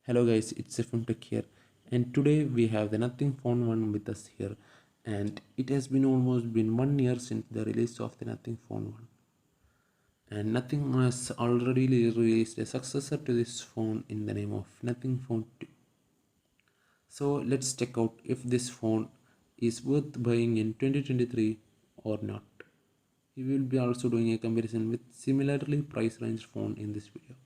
Hello guys, it's FMTECH here, and today we have the Nothing Phone 1 with us here, and it has been almost been 1 year since the release of the Nothing Phone 1, and Nothing has already released a successor to this phone in the name of Nothing Phone 2. So let's check out if this phone is worth buying in 2023 or not. We will be also doing a comparison with similarly price range phone in this video.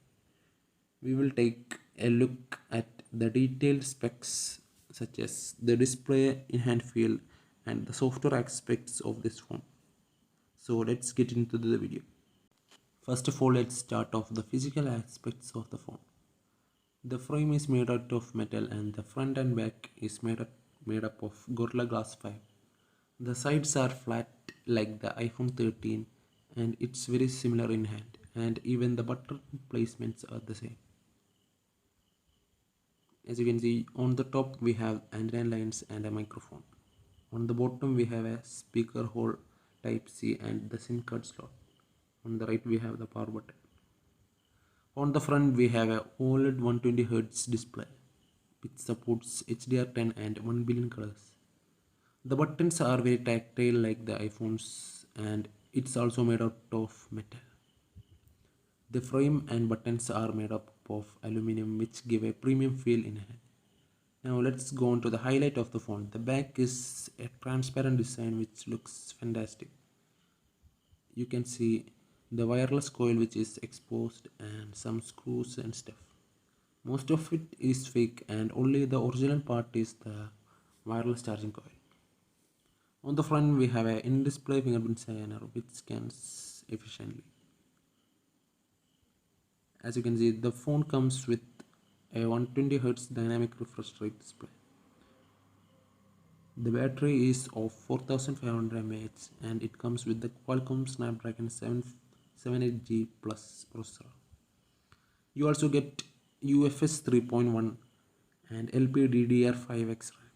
We will take a look at the detailed specs such as the display, in-hand feel, and the software aspects of this phone. So let's get into the video. First of all, let's start off the physical aspects of the phone. The frame is made out of metal and the front and back is made up of Gorilla Glass 5. The sides are flat like the iPhone 13 and it's very similar in hand, and even the button placements are the same. As you can see, on the top we have antenna lines and a microphone. On the bottom we have a speaker hole type C and the SIM card slot. On the right we have the power button. On the front we have a OLED 120Hz display which supports HDR10 and 1 billion colors. The buttons are very tactile like the iPhones, and it's also made out of metal. The frame and buttons are made up of aluminum, which give a premium feel in hand. Now let's go on to the highlight of the phone. The back is a transparent design which looks fantastic. You can see the wireless coil which is exposed and some screws and stuff. Most of it is fake and only the original part is the wireless charging coil. On the front we have a in-display fingerprint scanner which scans efficiently. As you can see, the phone comes with a 120Hz dynamic refresh rate display. The battery is of 4500 mAh and it comes with the Qualcomm Snapdragon 778G Plus processor. You also get UFS 3.1 and LPDDR5X RAM.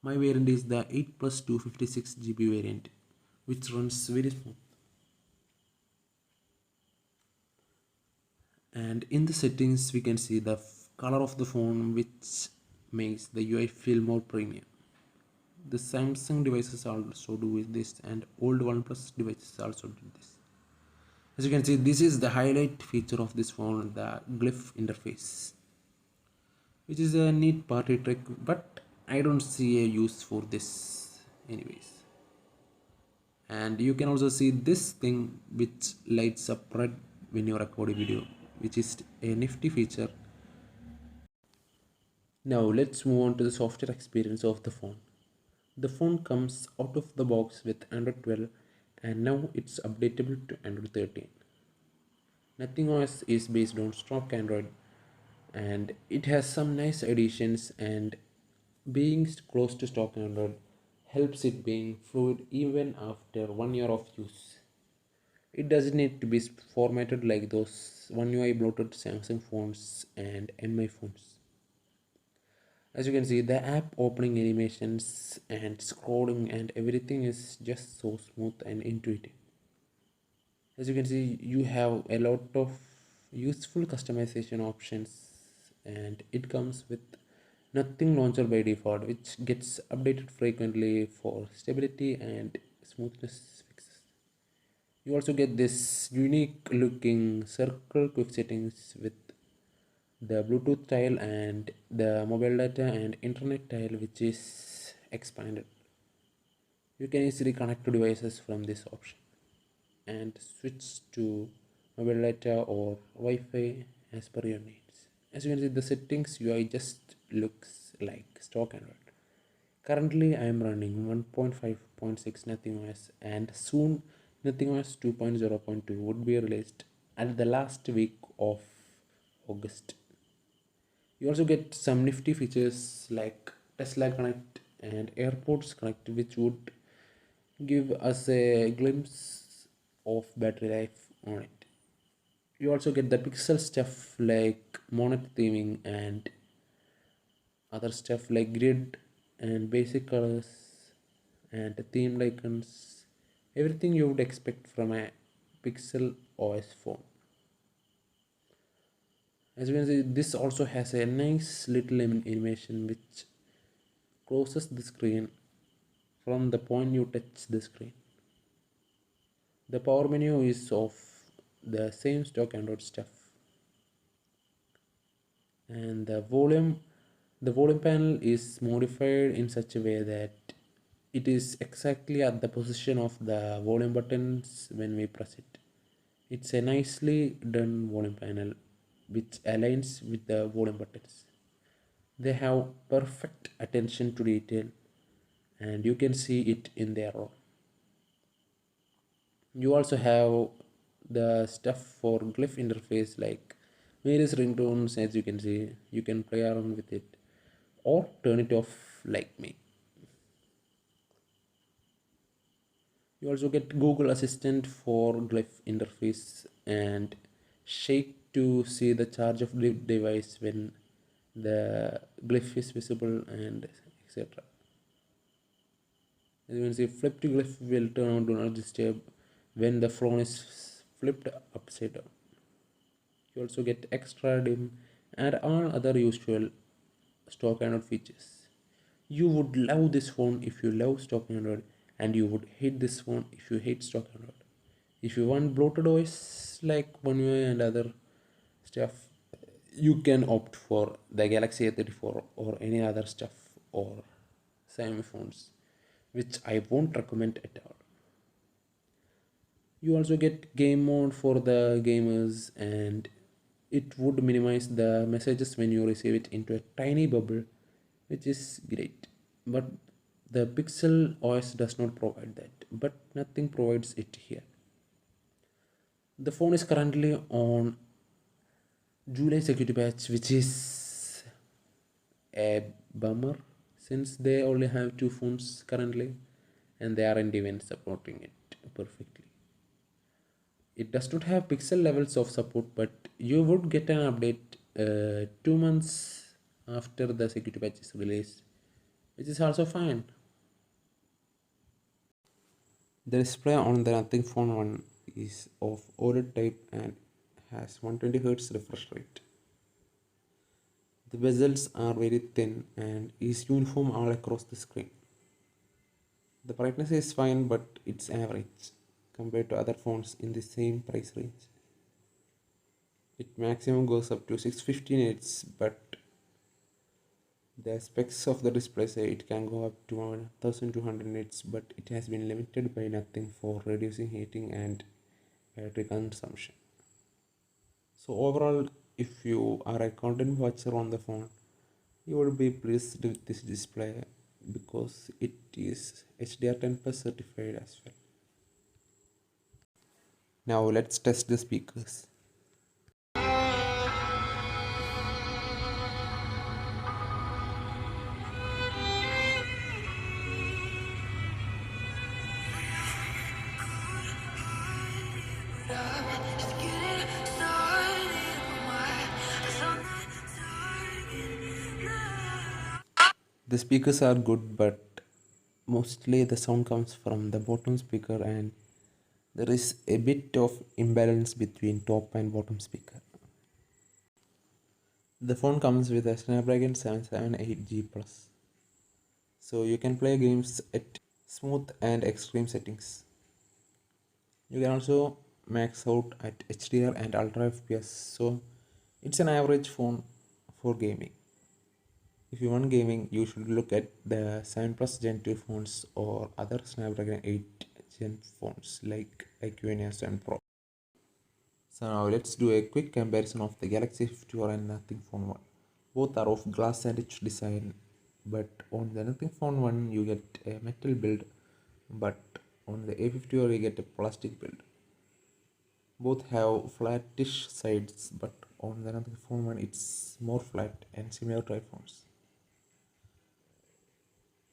My variant is the 8 plus 256GB variant, which runs very smooth. And in the settings we can see the color of the phone, which makes the UI feel more premium. The Samsung devices also do this, and old OnePlus devices also do this. As you can see, this is the highlight feature of this phone, the glyph interface, which is a neat party trick, but I don't see a use for this anyways. And you can also see this thing which lights up red when you record a video, which is a nifty feature. Now let's move on to the software experience of the phone. The phone comes out of the box with Android 12 and now it's updatable to Android 13. Nothing OS is based on stock Android and it has some nice additions, and being close to stock Android helps it being fluid even after 1 year of use. It doesn't need to be formatted like those One UI bloated Samsung phones and MI phones. As you can see, the app opening animations and scrolling and everything is just so smooth and intuitive. As you can see, you have a lot of useful customization options, and it comes with Nothing launcher by default, which gets updated frequently for stability and smoothness fixes. You also get this unique looking circle quick settings with the Bluetooth tile and the mobile data and internet tile, which is expanded. You can easily connect to devices from this option and switch to mobile data or Wi-Fi as per your needs. As you can see, the settings UI just looks like stock Android. Currently I am running 1.5.6 Nothing OS, and soon Nothing OS 2.0.2 would be released at the last week of August. You also get some nifty features like Tesla Connect and AirPods Connect, which would give us a glimpse of battery life on it. You also get the pixel stuff like monet theming and other stuff like grid and basic colors and themed icons, everything you would expect from a Pixel OS phone. As you can see, this also has a nice little animation which closes the screen from the point you touch the screen. The power menu is of the same stock Android stuff, and the volume panel is modified in such a way that it is exactly at the position of the volume buttons when we press it. It's a nicely done volume panel which aligns with the volume buttons. They have perfect attention to detail, and you can see it in their role. You also have the stuff for glyph interface like various ringtones. As you can see, you can play around with it or turn it off like me. You also get Google Assistant for glyph interface and shake to see the charge of the device when the glyph is visible, and etc. As you can see, flipped glyph will turn on do not disturb when the phone is flipped upside down. You also get extra dim and all other usual stock Android features. You would love this phone if you love stock Android, and you would hate this phone if you hate stock Android. If you want bloated OS like One UI and other stuff, you can opt for the Galaxy A34 or any other stuff or Xiaomi phones, which I won't recommend at all. You also get game mode for the gamers, and it would minimize the messages when you receive it into a tiny bubble, which is great. But the Pixel OS does not provide that, but nothing provides it here. The phone is currently on July security patch, which is a bummer since they only have two phones currently and they aren't even supporting it perfectly. It does not have pixel levels of support, but you would get an update 2 months after the security patch is released, which is also fine. The display on the Nothing Phone 1 is of OLED type and has 120Hz refresh rate. The bezels are very thin and is uniform all across the screen. The brightness is fine, but it's average compared to other phones in the same price range. It maximum goes up to 650 nits, but the specs of the display say it can go up to 1200 nits, but it has been limited by Nothing for reducing heating and battery consumption. So overall, if you are a content watcher on the phone, you will be pleased with this display because it is HDR10 plus certified as well. Now let's test the speakers. The speakers are good, but mostly the sound comes from the bottom speaker, and there is a bit of imbalance between top and bottom speaker. The phone comes with a Snapdragon 778G Plus, so you can play games at smooth and extreme settings. You can also max out at HDR and Ultra FPS, so it's an average phone for gaming. If you want gaming, you should look at the 7 Plus Gen 2 phones or other Snapdragon 8 Gen phones like IQ 7 Pro. So now let's do a quick comparison of the Galaxy 54 and Nothing Phone 1. Both are of glass and edge design, but on the Nothing Phone 1 you get a metal build, but on the A54 you get a plastic build. Both have flattish sides, but on the Nothing Phone 1 it's more flat and similar to iPhones.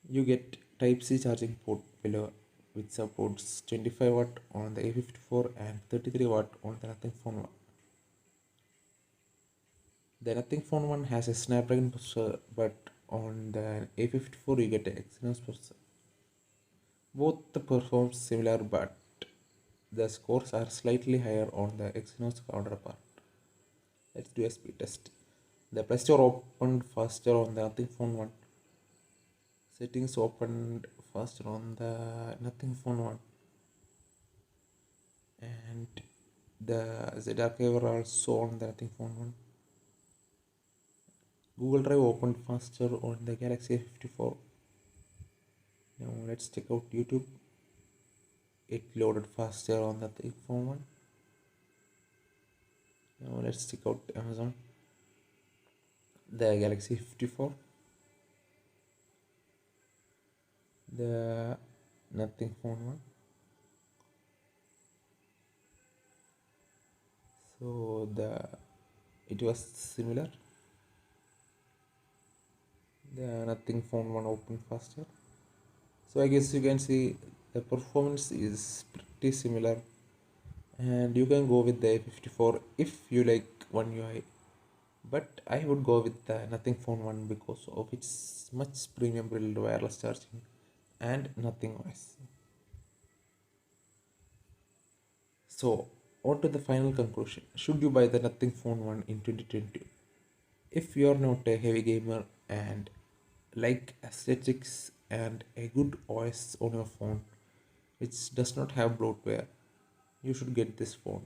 You get Type-C charging port below, which supports 25 watt on the A54 and 33 watt on the Nothing Phone 1. The Nothing Phone 1 has a Snapdragon processor, but on the A54 you get a Exynos processor. Both perform similar, but the scores are slightly higher on the Exynos counterpart. Let's do a speed test. The Play Store opened faster on the Nothing Phone 1. Settings opened faster on the Nothing Phone 1. And the Z Archive are also on the Nothing Phone 1. Google Drive opened faster on the Galaxy 54. Now let's check out YouTube. It loaded faster on the Nothing Phone 1. Now let's check out Amazon. The Galaxy 54. The Nothing Phone 1. So it was similar. The Nothing Phone 1 opened faster. So I guess you can see the performance is pretty similar, and you can go with the 54 if you like One UI, but I would go with the Nothing Phone 1 because of its much premium build, wireless charging, and nothing noise. So on to the final conclusion. Should you buy the Nothing Phone 1 in 2020? If you are not a heavy gamer and like aesthetics and a good OS on your phone which does not have bloatware, you should get this phone.